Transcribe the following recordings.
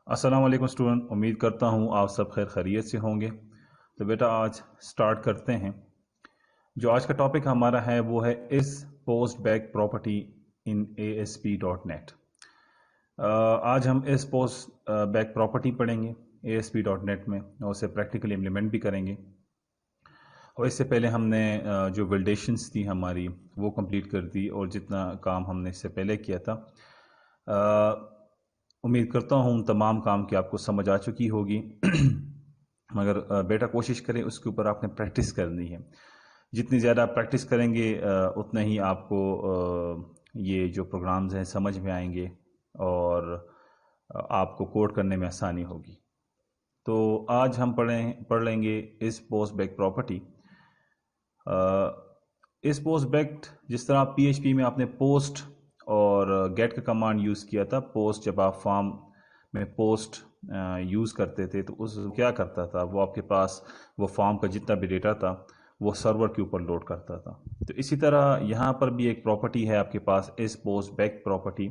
अस्सलाम वालेकुम स्टूडेंट, उम्मीद करता हूँ आप सब खैर खैरियत से होंगे। तो बेटा आज स्टार्ट करते हैं। जो आज का टॉपिक हमारा है वो है इस post back property in ASP.NET। आज हम इस पोस्ट बैक प्रॉपर्टी पढ़ेंगे ASP.NET में और उसे प्रैक्टिकली इम्प्लीमेंट भी करेंगे। और इससे पहले हमने जो वैलिडेशंस थी हमारी वो कंप्लीट कर दी और जितना काम हमने इससे पहले किया था उम्मीद करता हूँ तमाम काम की आपको समझ आ चुकी होगी। मगर बेटा कोशिश करें उसके ऊपर आपने प्रैक्टिस करनी है। जितनी ज़्यादा आप प्रैक्टिस करेंगे उतना ही आपको ये जो प्रोग्राम्स हैं समझ में आएंगे और आपको कोड करने में आसानी होगी। तो आज हम पढ़ लेंगे इस पोस्ट बैक प्रॉपर्टी। इस पोस्ट बैक जिस तरह PHP में आपने पोस्ट और गेट का कमांड यूज़ किया था। पोस्ट जब आप फॉर्म में पोस्ट यूज़ करते थे तो उस क्या करता था, वो आपके पास वो फॉर्म का जितना भी डेटा था वो सर्वर के ऊपर लोड करता था। तो इसी तरह यहाँ पर भी एक प्रॉपर्टी है आपके पास इस पोस्ट बैक प्रॉपर्टी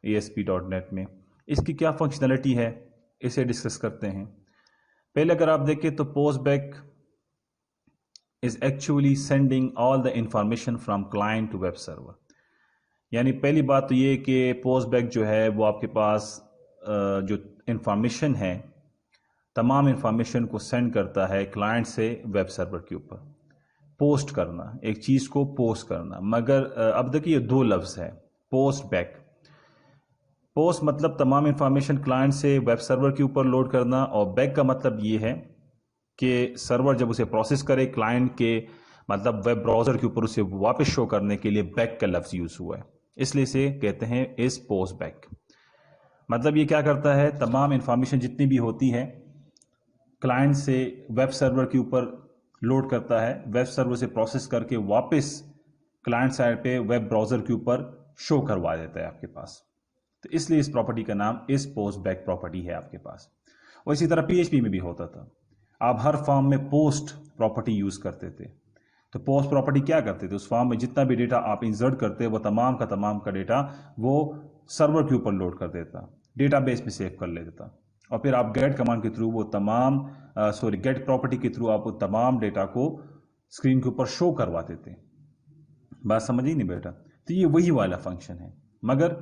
ASP.NET में। इसकी क्या फंक्शनलिटी है इसे डिस्कस करते हैं। पहले अगर आप देखें तो post back is actually sending all the information from client to web server। यानी पहली बात तो ये कि पोस्ट बैक जो है वो आपके पास जो इंफॉर्मेशन है तमाम इंफॉर्मेशन को सेंड करता है क्लाइंट से वेब सर्वर के ऊपर। पोस्ट करना, एक चीज़ को पोस्ट करना। मगर अब देखिए ये दो लफ्ज़ है पोस्ट बैक। पोस्ट मतलब तमाम इंफॉर्मेशन क्लाइंट से वेब सर्वर के ऊपर लोड करना और बैक का मतलब ये है कि सर्वर जब उसे प्रोसेस करे क्लाइंट के मतलब वेब ब्राउज़र के ऊपर उसे वापस शो करने के लिए बैक का लफ्ज़ यूज़ हुआ है, इसलिए इसे कहते हैं इस पोस्ट बैक। मतलब ये क्या करता है, तमाम इंफॉर्मेशन जितनी भी होती है क्लाइंट से वेब सर्वर के ऊपर लोड करता है, वेब सर्वर से प्रोसेस करके वापस क्लाइंट साइड पे वेब ब्राउज़र के ऊपर शो करवा देता है आपके पास। तो इसलिए इस प्रॉपर्टी का नाम इस पोस्ट बैक प्रॉपर्टी है आपके पास। और इसी तरह PHP में भी होता था। आप हर फॉर्म में पोस्ट प्रॉपर्टी यूज़ करते थे। तो पोस्ट प्रॉपर्टी क्या करते थे, उस फॉर्म में जितना भी डेटा आप इंसर्ट करते वो तमाम का डेटा वो सर्वर के ऊपर लोड कर देता, डेटाबेस में सेव कर लेता और फिर आप गेट कमांड के थ्रू वो तमाम गेट प्रॉपर्टी के थ्रू आप वो तमाम डेटा को स्क्रीन के ऊपर शो करवाते थे। बात समझिए नहीं बेटा। तो ये वही वाला फंक्शन है। मगर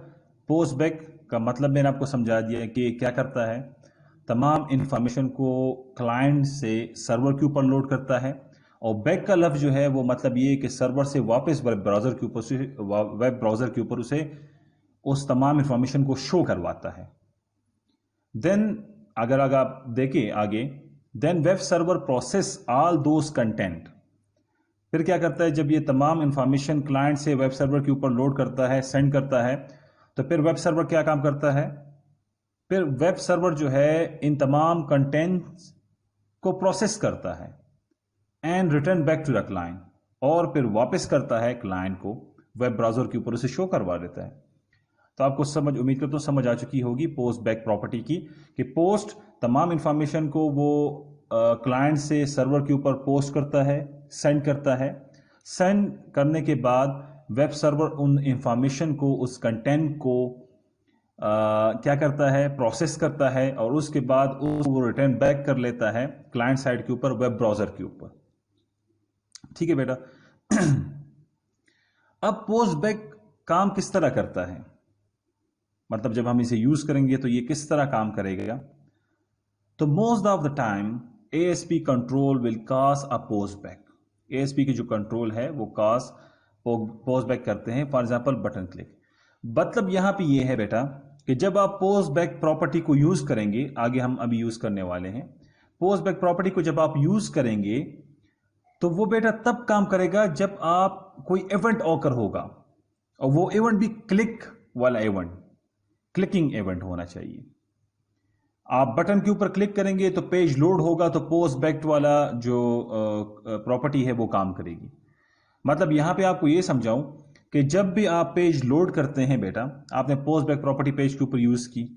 पोस्ट बैक का मतलब मैंने आपको समझा दिया कि क्या करता है, तमाम इंफॉर्मेशन को क्लाइंट से सर्वर के ऊपर लोड करता है और बैक का लफ्ज़ जो है वो मतलब ये कि सर्वर से वापस वेब ब्राउज़र के ऊपर उसे उस तमाम इंफॉर्मेशन को शो करवाता है। देन अगर आप देखें आगे, then web server process all those content. फिर क्या करता है, जब ये तमाम इंफॉर्मेशन क्लाइंट से वेब सर्वर के ऊपर लोड करता है, सेंड करता है, तो फिर वेब सर्वर क्या काम करता है, फिर वेब सर्वर जो है इन तमाम कंटेंट्स को प्रोसेस करता है and return back to the client, और फिर वापस करता है क्लाइंट को वेब ब्राउज़र के ऊपर उसे शो करवा देता है। तो आपको उम्मीद करता हूँ समझ आ चुकी होगी पोस्ट बैक प्रॉपर्टी की कि पोस्ट तमाम इंफॉर्मेशन को वो क्लाइंट से सर्वर के ऊपर पोस्ट करता है, सेंड करता है। सेंड करने के बाद वेब सर्वर उन इंफॉर्मेशन को, उस कंटेंट को क्या करता है, प्रोसेस करता है और उसके बाद वो रिटर्न बैक कर लेता है क्लाइंट साइड के ऊपर, वेब ब्राउज़र के ऊपर। ठीक है बेटा। अब पोस्ट बैक काम किस तरह करता है, मतलब जब हम इसे यूज करेंगे तो ये किस तरह काम करेगा। तो most of the time ASP control will cause a post back. ASP की जो कंट्रोल है वो कॉज पोस्ट बैक करते हैं। For example button click. मतलब यहां पे ये है बेटा कि जब आप पोस्ट बैक प्रॉपर्टी को यूज करेंगे, आगे हम अभी यूज करने वाले हैं, पोस्ट बैक प्रॉपर्टी को जब आप यूज करेंगे तो वो बेटा तब काम करेगा जब आप कोई इवेंट ऑकर होगा और वो इवेंट भी क्लिक वाला इवेंट, क्लिकिंग इवेंट होना चाहिए। आप बटन के ऊपर क्लिक करेंगे तो पेज लोड होगा, तो पोस्ट बैक वाला जो प्रॉपर्टी है वो काम करेगी। मतलब यहां पे आपको ये समझाऊं कि जब भी आप पेज लोड करते हैं बेटा, आपने पोस्ट बैक प्रॉपर्टी पेज के ऊपर यूज की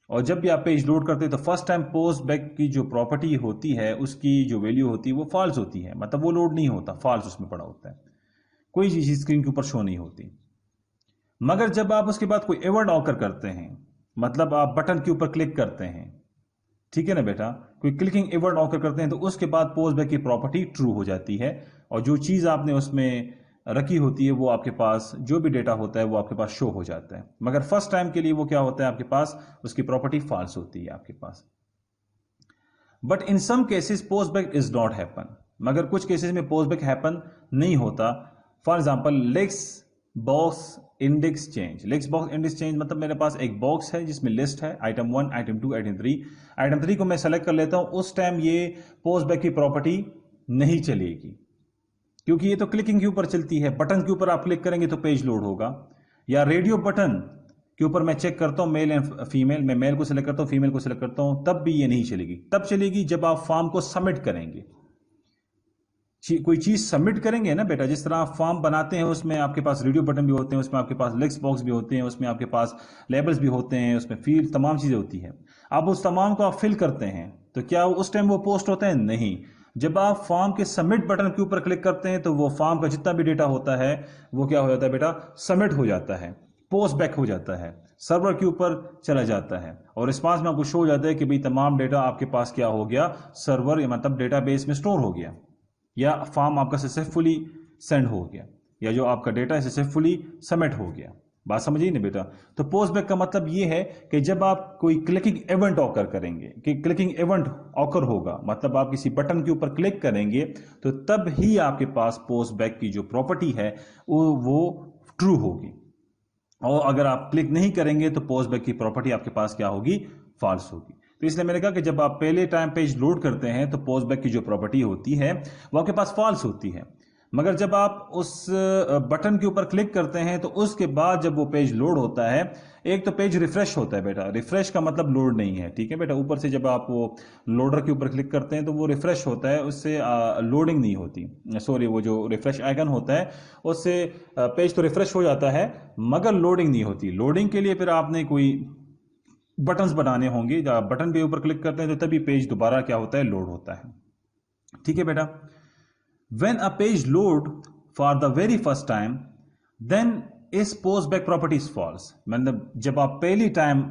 और जब भी आप पेज लोड करते हैं तो फर्स्ट टाइम पोस्ट बैक की जो प्रॉपर्टी होती है उसकी जो वैल्यू होती है वो फॉल्स होती है, मतलब वो लोड नहीं होता, फॉल्स उसमें पड़ा होता है, कोई चीज स्क्रीन के ऊपर शो नहीं होती। मगर जब आप उसके बाद कोई इवेंट ऑकर करते हैं मतलब आप बटन के ऊपर क्लिक करते हैं, ठीक है ना बेटा, कोई क्लिकिंग इवेंट ऑकर करते हैं तो उसके बाद पोस्ट बैक की प्रॉपर्टी ट्रू हो जाती है, और जो चीज़ आपने उसमें रखी होती है वो आपके पास, जो भी डेटा होता है वो आपके पास शो हो जाता है। मगर फर्स्ट टाइम के लिए वो क्या होता है आपके पास, उसकी प्रॉपर्टी फॉल्स होती है आपके पास। But in some cases post back is not happen, मगर कुछ केसेस में पोस्ट बैक हैपन नहीं होता। For example list box index change. List box index change मतलब मेरे पास एक बॉक्स है जिसमें लिस्ट है, आइटम 1, आइटम 2, आइटम 3। आइटम 3 को मैं सेलेक्ट कर लेता हूं, उस टाइम ये पोस्ट बैक की प्रॉपर्टी नहीं चलेगी, क्योंकि ये तो क्लिकिंग के ऊपर चलती है। बटन के ऊपर आप क्लिक करेंगे तो पेज लोड होगा, या रेडियो बटन के ऊपर मैं चेक करता हूं मेल एंड फीमेल, मैं मेल को सिलेक्ट करता हूं, फीमेल को सिलेक्ट करता हूं, तब भी ये नहीं चलेगी। तब चलेगी जब आप फॉर्म को सबमिट करेंगे। कोई चीज सबमिट करेंगे ना बेटा, जिस तरह आप फॉर्म बनाते हैं उसमें आपके पास रेडियो बटन भी होते हैं, उसमें आपके पास लिस्ट बॉक्स भी होते हैं, उसमें आपके पास लेबल्स भी होते हैं, उसमें फील्ड तमाम चीजें होती है। आप उस तमाम को आप फिल करते हैं तो क्या उस टाइम वो पोस्ट होता है? नहीं। जब आप फॉर्म के सबमिट बटन के ऊपर क्लिक करते हैं तो वो फॉर्म का जितना भी डेटा होता है वो क्या हो जाता है बेटा, सबमिट हो जाता है, पोस्ट बैक हो जाता है, सर्वर के ऊपर चला जाता है, और रिस्पांस में आपको शो हो जाता है कि भाई तमाम डेटा आपके पास क्या हो गया, सर्वर मतलब डेटाबेस में स्टोर हो गया, या फॉर्म आपका सक्सेसफुली सेंड हो गया, या जो आपका डेटा है सक्सेसफुली सबमिट हो गया। बात समझिए ना बेटा। तो पोस्ट बैक का मतलब ये है कि जब आप कोई क्लिकिंग इवेंट ऑकर करेंगे, कि क्लिकिंग इवेंट ऑकर होगा मतलब आप किसी बटन के ऊपर क्लिक करेंगे तो तब ही आपके पास पोस्ट बैक की जो प्रॉपर्टी है वो ट्रू होगी, और अगर आप क्लिक नहीं करेंगे तो पोस्ट बैक की प्रॉपर्टी आपके पास क्या होगी, फॉल्स होगी। तो इसलिए मैंने कहा कि जब आप पहले टाइम पेज लोड करते हैं तो पोस्ट बैक की जो प्रॉपर्टी होती है वो आपके पास फॉल्स होती है, मगर जब आप उस बटन के ऊपर क्लिक करते हैं तो उसके बाद जब वो पेज लोड होता है, एक तो पेज रिफ्रेश होता है बेटा, रिफ्रेश का मतलब लोड नहीं है, ठीक है बेटा। ऊपर से जब आप वो लोडर के ऊपर क्लिक करते हैं तो वो रिफ्रेश होता है, उससे लोडिंग नहीं होती, सॉरी वो जो रिफ्रेश आइकन होता है उससे पेज तो रिफ्रेश हो जाता है मगर लोडिंग नहीं होती। लोडिंग के लिए फिर आपने कोई बटन्स बनाने होंगे, जब बटन पे ऊपर क्लिक करते हैं तो तभी पेज दोबारा क्या होता है, लोड होता है, ठीक है बेटा। When a page load for the very first time, then is post back property is false। मतलब जब आप पहली टाइम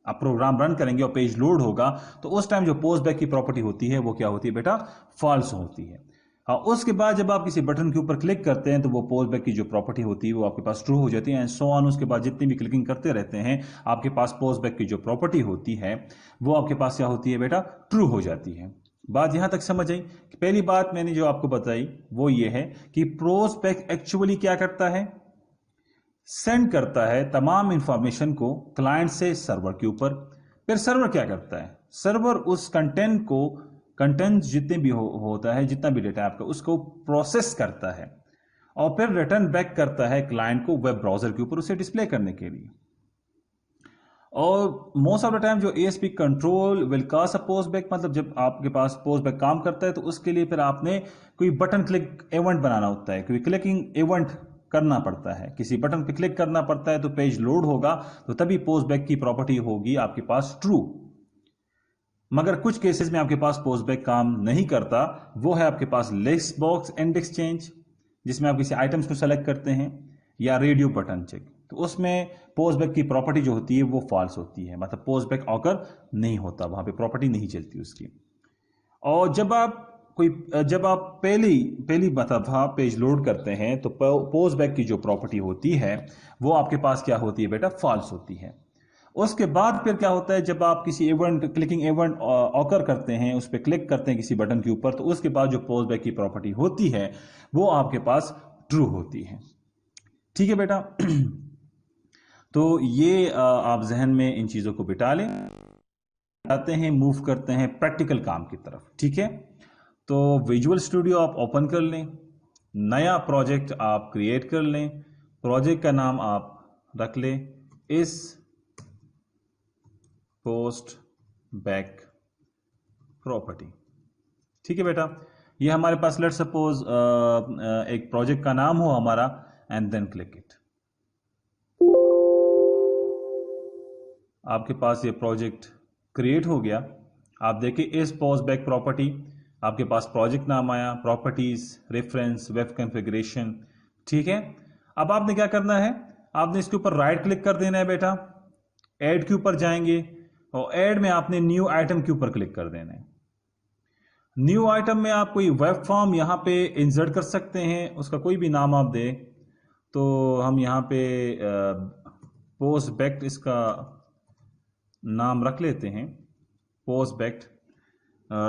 आप प्रोग्राम रन करेंगे और पेज लोड होगा तो उस टाइम जो पोस्ट बैक की प्रॉपर्टी होती है वो क्या होती है बेटा, फॉल्स होती है। हाँ, उसके बाद जब आप किसी बटन के ऊपर क्लिक करते हैं तो वो पोस्ट बैक की जो प्रॉपर्टी होती है वो आपके पास ट्रू हो जाती है, एंड सो ऑन। उसके बाद जितनी भी क्लिकिंग करते रहते हैं आपके पास पोस्ट बैक की जो प्रॉपर्टी होती है वो आपके पास क्या होती है बेटा, ट्रू हो जाती है। बात यहां तक समझ आई। पहली बात मैंने जो आपको बताई वो ये है कि पोस्ट बैक एक्चुअली क्या करता है, सेंड करता है तमाम इंफॉर्मेशन को क्लाइंट से सर्वर के ऊपर। फिर सर्वर क्या करता है, सर्वर उस कंटेंट को, कंटेंट जितने भी होता है, जितना भी डेटा आपका, उसको प्रोसेस करता है और फिर रिटर्न बैक करता है क्लाइंट को वेब ब्राउजर के ऊपर उसे डिस्प्ले करने के लिए। और मोस्ट ऑफ द टाइम जो ASP control will cast a post back, मतलब जब आपके पास पोस्ट बैक काम करता है तो उसके लिए फिर आपने कोई बटन क्लिक इवेंट बनाना होता है, कोई क्लिकिंग इवेंट करना पड़ता है, किसी बटन पे क्लिक करना पड़ता है तो पेज लोड होगा, तो तभी पोस्ट बैक की प्रॉपर्टी होगी आपके पास ट्रू। मगर कुछ केसेस में आपके पास पोस्ट बैक काम नहीं करता, वो है आपके पास लिस्ट बॉक्स इंडेक्स चेंज, जिसमें आप किसी आइटम्स को सेलेक्ट करते हैं, या रेडियो बटन चेक, तो उसमें पोस्ट बैक की प्रॉपर्टी जो होती है वो फॉल्स होती है, मतलब पोस्ट बैक ऑकर नहीं होता, वहां पे प्रॉपर्टी नहीं चलती उसकी। और जब आप पहली दफा पेज लोड करते हैं तो पोस्ट बैक की जो प्रॉपर्टी होती है वो आपके पास क्या होती है बेटा, फॉल्स होती है। उसके बाद फिर क्या होता है, जब आप किसी इवेंट, क्लिकिंग इवेंट ऑकर करते हैं, उस पर क्लिक करते हैं किसी बटन के ऊपर, तो उसके बाद जो पोस्ट बैक की प्रॉपर्टी होती है वो आपके पास ट्रू होती है, ठीक है बेटा। तो ये आप जहन में इन चीजों को बिठा लें। आते हैं, मूव करते हैं प्रैक्टिकल काम की तरफ, ठीक है। तो विजुअल स्टूडियो आप ओपन कर लें, नया प्रोजेक्ट आप क्रिएट कर लें, प्रोजेक्ट का नाम आप रख लें इस पोस्ट बैक प्रॉपर्टी, ठीक है बेटा। ये हमारे पास लेट सपोज एक प्रोजेक्ट का नाम हो हमारा, एंड देन क्लिक इट। आपके पास ये प्रोजेक्ट क्रिएट हो गया। आप देखिए इस पोस्ट बैक प्रॉपर्टी, आपके पास प्रोजेक्ट नाम आया, प्रॉपर्टीज, रेफरेंस, वेब कॉन्फ़िगरेशन, ठीक है। अब आपने क्या करना है, आपने इसके ऊपर राइट क्लिक कर देना है बेटा, ऐड के ऊपर जाएंगे और ऐड में आपने न्यू आइटम के ऊपर क्लिक कर देना है। न्यू आइटम में आप कोई वेब फॉर्म यहाँ पे इंसर्ट कर सकते हैं, उसका कोई भी नाम आप दें। तो हम यहाँ पे पोस्ट बैक्ट इसका नाम रख लेते हैं, पोस्ट बैक्ट।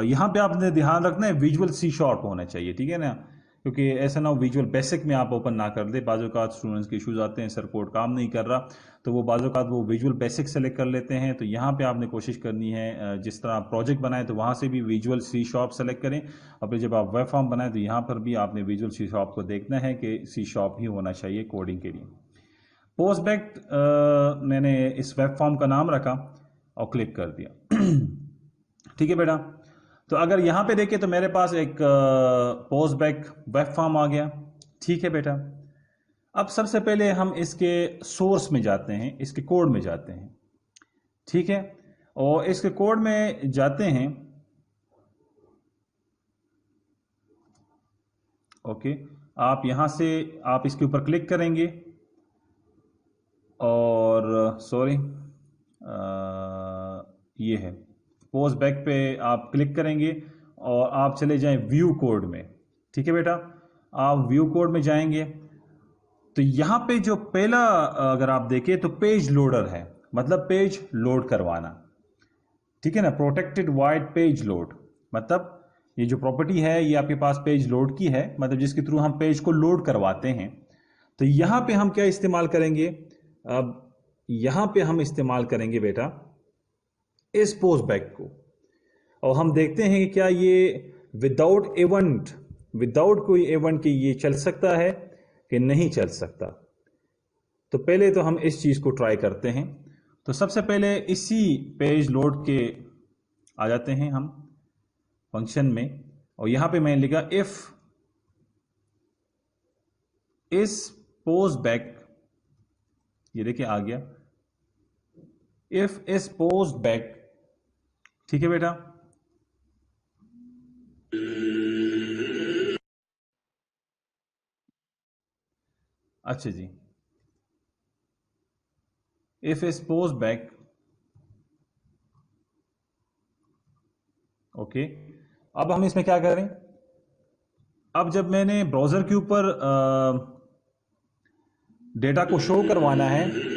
यहाँ पे आपने ध्यान रखना है विजुअल सी शार्प होना चाहिए, ठीक है ना, क्योंकि ऐसा ना हो विजुअल बेसिक में आप ओपन ना कर दे। बाज़ औक़ात स्टूडेंट्स के इश्यूज आते हैं, सर कोड काम नहीं कर रहा, तो वो बाज़ औक़ात वो विजुअल बेसिक सेलेक्ट कर लेते हैं। तो यहाँ पे आपने कोशिश करनी है, जिस तरह आप प्रोजेक्ट बनाएं तो वहाँ से भी विजुअल सी शार्प सेलेक्ट करें, और फिर जब आप वेब फॉर्म बनाएं तो यहाँ पर भी आपने विजुअल सी शार्प को देखना है कि सी शार्प ही होना चाहिए कोडिंग के लिए। पोस्ट बैक्ट मैंने इस वेब फॉर्म का नाम रखा और क्लिक कर दिया। ठीक है बेटा, तो अगर यहाँ पे देखें तो मेरे पास एक पोस्ट बैक वेब फॉर्म आ गया। ठीक है बेटा, अब सबसे पहले हम इसके सोर्स में जाते हैं, इसके कोड में जाते हैं। ठीक है, और इसके कोड में जाते हैं। ओके, आप यहां से आप इसके ऊपर क्लिक करेंगे और सॉरी ये है पोस्ट बैक पे आप क्लिक करेंगे और आप चले जाएं व्यू कोड में। ठीक है बेटा, आप व्यू कोड में जाएंगे तो यहां पे जो पहला अगर आप देखें तो पेज लोडर है, मतलब पेज लोड करवाना। ठीक है ना, प्रोटेक्टेड वाइड पेज लोड, मतलब ये जो प्रॉपर्टी है ये आपके पास पेज लोड की है, मतलब जिसके थ्रू हम पेज को लोड करवाते हैं। तो यहां पे हम क्या इस्तेमाल करेंगे, अब यहां पे हम इस्तेमाल करेंगे बेटा इस पोस्ट बैक को, और हम देखते हैं कि क्या ये विदाउट इवेंट, विदाउट कोई इवेंट के ये चल सकता है कि नहीं चल सकता। तो पहले तो हम इस चीज को ट्राई करते हैं। तो सबसे पहले इसी पेज लोड के आ जाते हैं हम फंक्शन में, और यहां पे मैंने लिखा इफ इस पोस्ट बैक, ये देखिए आ गया, इफ इस पोस्ट बैक। ठीक है बेटा, अच्छा जी, इफ इस पोस्ट बैक। ओके, अब हम इसमें क्या करें, अब जब मैंने ब्राउजर के ऊपर डेटा को शो करवाना है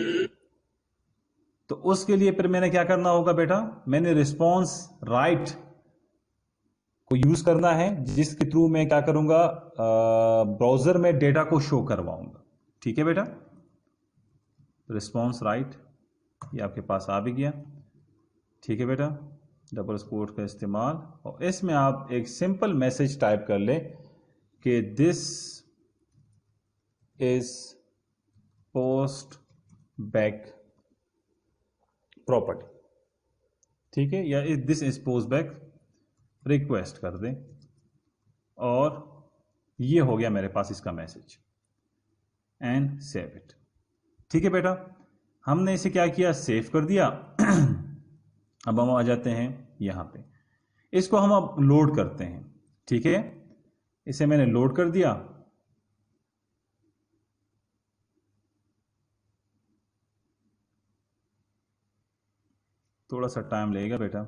तो उसके लिए फिर मैंने क्या करना होगा बेटा, मैंने रिस्पॉन्स राइट को यूज करना है, जिसके थ्रू मैं क्या करूंगा, ब्राउजर में डेटा को शो करवाऊंगा। ठीक है बेटा, रिस्पॉन्स राइट ये आपके पास आ भी गया। ठीक है बेटा, डबल कोट का इस्तेमाल, और इसमें आप एक सिंपल मैसेज टाइप कर ले कि this is post back property. ठीक है, या this is post back request कर दें, और ये हो गया मेरे पास इसका मैसेज, एंड सेव इट। ठीक है बेटा, हमने इसे क्या किया, सेव कर दिया। अब हम आ जाते हैं यहां पे, इसको हम अब लोड करते हैं। ठीक है, इसे मैंने लोड कर दिया। थोड़ा सा टाइम लगेगा बेटा।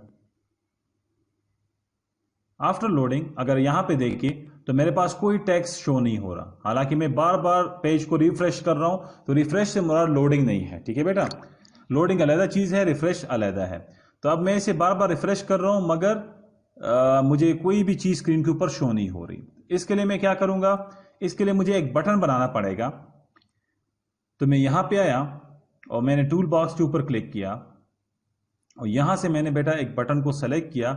आफ्टर लोडिंग अगर यहां पे देखिए तो मेरे पास कोई टेक्स्ट शो नहीं हो रहा, हालांकि मैं बार बार पेज को रिफ्रेश कर रहा हूं, तो रिफ्रेश से मुराद लोडिंग नहीं है। ठीक है बेटा, लोडिंग अलग चीज है, रिफ्रेश अलग है। तो अब मैं इसे बार बार रिफ्रेश कर रहा हूं, मगर मुझे कोई भी चीज स्क्रीन के ऊपर शो नहीं हो रही। इसके लिए मैं क्या करूंगा, इसके लिए मुझे एक बटन बनाना पड़ेगा। तो मैं यहां पे आया और मैंने टूल बॉक्स के ऊपर क्लिक किया, और यहां से मैंने बेटा एक बटन को सेलेक्ट किया,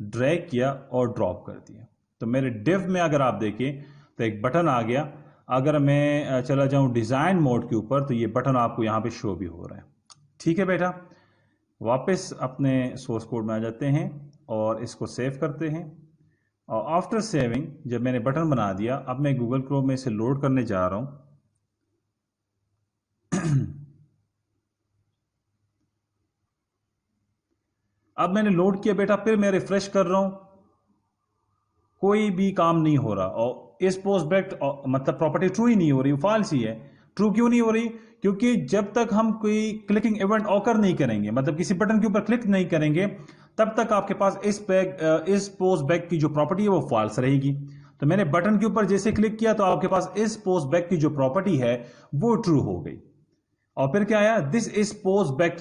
ड्रैग किया और ड्रॉप कर दिया। तो मेरे डिव में अगर आप देखें तो एक बटन आ गया। अगर मैं चला जाऊं डिजाइन मोड के ऊपर तो ये बटन आपको यहां पे शो भी हो रहा है। ठीक है बेटा, वापस अपने सोर्स कोड में आ जाते हैं और इसको सेव करते हैं। और आफ्टर सेविंग जब मैंने बटन बना दिया, अब मैं गूगल क्रोम में इसे लोड करने जा रहा हूं। अब मैंने लोड किया बेटा, फिर मैं रिफ्रेश कर रहा हूं, कोई भी काम नहीं हो रहा, और इस पोस्ट बैक मतलब प्रॉपर्टी ट्रू ही नहीं हो रही, फॉल्स ही है। ट्रू क्यों नहीं हो रही? क्योंकि जब तक हम कोई क्लिकिंग इवेंट ऑकर नहीं करेंगे, मतलब किसी बटन के ऊपर क्लिक नहीं करेंगे, तब तक आपके पास इस पोस्ट बैक की जो प्रॉपर्टी है वो फॉल्स रहेगी। तो मैंने बटन के ऊपर जैसे क्लिक किया तो आपके पास इस पोस्ट बैक की जो प्रॉपर्टी है वो ट्रू हो गई। और फिर क्या आया? This is post back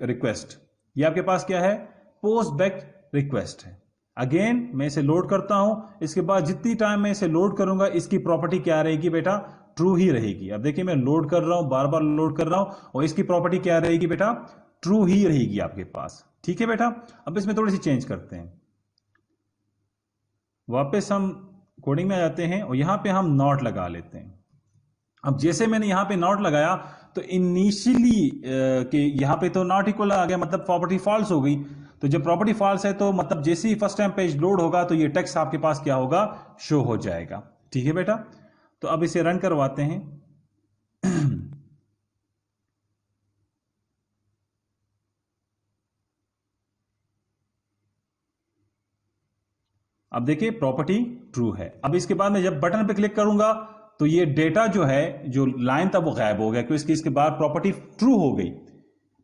request. ये आपके पास क्या है? पोस्ट बैक रिक्वेस्ट है। अगेन मैं इसे लोड करता हूं, इसके बाद जितनी टाइम मैं इसे लोड करूंगा इसकी प्रॉपर्टी क्या रहेगी बेटा? ट्रू ही रहेगी। अब देखिए मैं लोड कर रहा हूं, बार बार लोड कर रहा हूं, और इसकी प्रॉपर्टी क्या रहेगी बेटा? ट्रू ही रहेगी आपके पास। ठीक है बेटा। अब इसमें थोड़ी सी चेंज करते हैं, वापस हम कोडिंग में आ जाते हैं और यहां पे हम नॉट लगा लेते हैं। अब जैसे मैंने यहां पे नॉट लगाया तो इनिशियली कि यहां पे तो नॉट इक्वल आ गया, मतलब प्रॉपर्टी फॉल्स हो गई। तो जब प्रॉपर्टी फॉल्स है तो मतलब जैसे ही फर्स्ट टाइम पेज लोड होगा तो ये टेक्स्ट आपके पास क्या होगा? शो हो जाएगा। ठीक है बेटा। तो अब इसे रन करवाते हैं। अब देखिए प्रॉपर्टी ट्रू है। अब इसके बाद मैं जब बटन पे क्लिक करूंगा तो ये डेटा जो है, जो लाइन था वो गायब हो गया, क्योंकि इसके बाद प्रॉपर्टी ट्रू हो गई।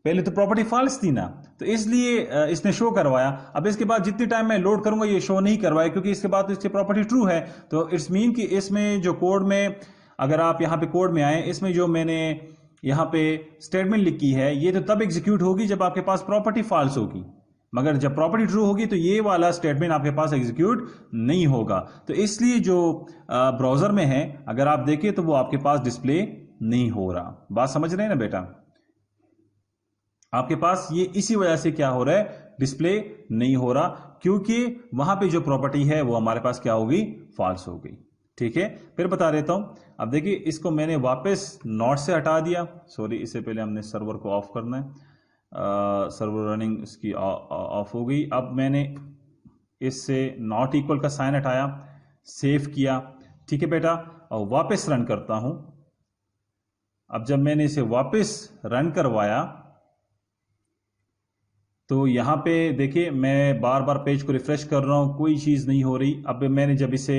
पहले तो प्रॉपर्टी फॉल्स थी ना, तो इसलिए इसने शो करवाया। अब इसके बाद जितनी टाइम मैं लोड करूंगा ये शो नहीं करवाए, क्योंकि इसके बाद तो इसकी प्रॉपर्टी ट्रू है। तो इट्स मीन कि इसमें जो कोड में, अगर आप यहां पे कोड में आए, इसमें जो मैंने यहां पे स्टेटमेंट लिखी है ये तो तब एग्जीक्यूट होगी जब आपके पास प्रॉपर्टी फॉल्स होगी, मगर जब प्रॉपर्टी ट्रू होगी तो ये वाला स्टेटमेंट आपके पास एग्जीक्यूट नहीं होगा। तो इसलिए जो ब्राउजर में है अगर आप देखें तो वो आपके पास डिस्प्ले नहीं हो रहा। बात समझ रहे हैं ना बेटा? आपके पास ये इसी वजह से क्या हो रहा है? डिस्प्ले नहीं हो रहा, क्योंकि वहां पे जो प्रॉपर्टी है वो हमारे पास क्या होगी? फॉल्स हो गई। ठीक है, फिर बता देता हूं। अब देखिए इसको मैंने वापस नॉट से हटा दिया। सॉरी, इससे पहले हमने सर्वर को ऑफ करना है। सर्वर रनिंग इसकी ऑफ हो गई। अब मैंने इससे नॉट इक्वल का साइन हटाया, सेव किया। ठीक है बेटा, और वापस रन करता हूं। अब जब मैंने इसे वापस रन करवाया तो यहां पे देखिए मैं बार बार पेज को रिफ्रेश कर रहा हूं, कोई चीज नहीं हो रही। अब मैंने जब इसे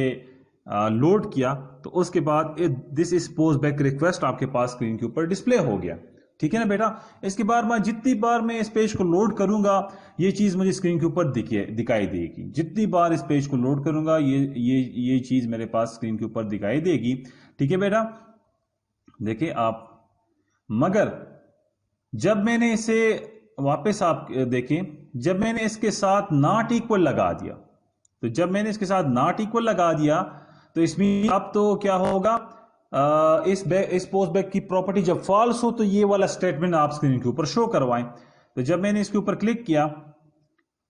लोड किया तो उसके बाद this is post back request आपके पास स्क्रीन के ऊपर डिस्प्ले हो गया। ठीक है ना बेटा? इसके बाद मैं जितनी बार मैं इस पेज को लोड करूंगा ये चीज मुझे स्क्रीन के ऊपर दिखाई देगी। जितनी बार इस पेज को लोड करूंगा ये चीज मेरे पास स्क्रीन के ऊपर दिखाई देगी। ठीक है बेटा, देखिए आप, मगर जब मैंने इसे वापस आप देखें, जब मैंने इसके साथ नॉट इक्वल लगा दिया, तो जब मैंने इसके साथ नॉट इक्वल लगा दिया तो इसमें अब तो क्या होगा? इस पोस्ट बैक की प्रॉपर्टी जब फॉल्स हो तो ये वाला स्टेटमेंट आप स्क्रीन के ऊपर शो करवाएं। तो जब मैंने इसके ऊपर क्लिक किया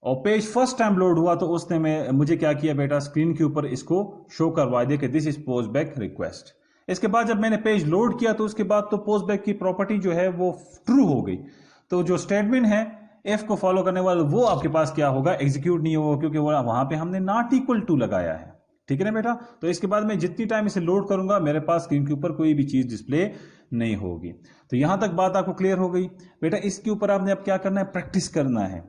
और पेज फर्स्ट टाइम लोड हुआ तो उसने मुझे क्या किया बेटा? स्क्रीन के ऊपर इसको शो करवा दिया कि this is post back request. इसके बाद जब मैंने पेज लोड किया तो उसके बाद तो पोस्ट बैक की प्रॉपर्टी जो है वो ट्रू हो गई। तो जो स्टेटमेंट है एफ को फॉलो करने वाला वो आपके पास क्या होगा? एग्जीक्यूट नहीं होगा, क्योंकि वहां पे हमने नॉट इक्वल टू लगाया है। ठीक है ना बेटा? तो इसके बाद मैं जितनी टाइम इसे लोड करूंगा मेरे पास स्क्रीन के ऊपर कोई भी चीज डिस्प्ले नहीं होगी। तो यहां तक बात आपको क्लियर हो गई बेटा। इसके ऊपर आपने अब क्या करना है? प्रैक्टिस करना है।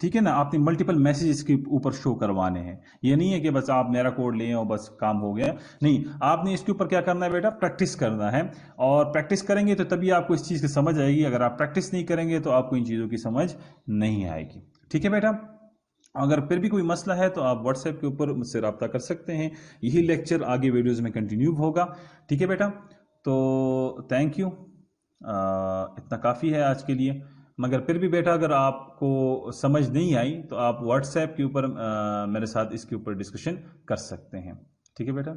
ठीक है ना? आपने मल्टीपल मैसेज इसके ऊपर शो करवाने हैं। ये नहीं है कि बस आप मेरा कोड लें और बस काम हो गया, नहीं, आपने इसके ऊपर क्या करना है बेटा? प्रैक्टिस करना है। और प्रैक्टिस करेंगे तो तभी आपको इस चीज की समझ आएगी। अगर आप प्रैक्टिस नहीं करेंगे तो आपको इन चीजों की समझ नहीं आएगी। ठीक है बेटा? अगर फिर भी कोई मसला है तो आप व्हाट्सएप के ऊपर मुझसे रब्ता कर सकते हैं। यही लेक्चर आगे वीडियोस में कंटिन्यू होगा। ठीक है बेटा? तो थैंक यू, इतना काफ़ी है आज के लिए। मगर फिर भी बेटा अगर आपको समझ नहीं आई तो आप व्हाट्सएप के ऊपर मेरे साथ इसके ऊपर डिस्कशन कर सकते हैं। ठीक है बेटा?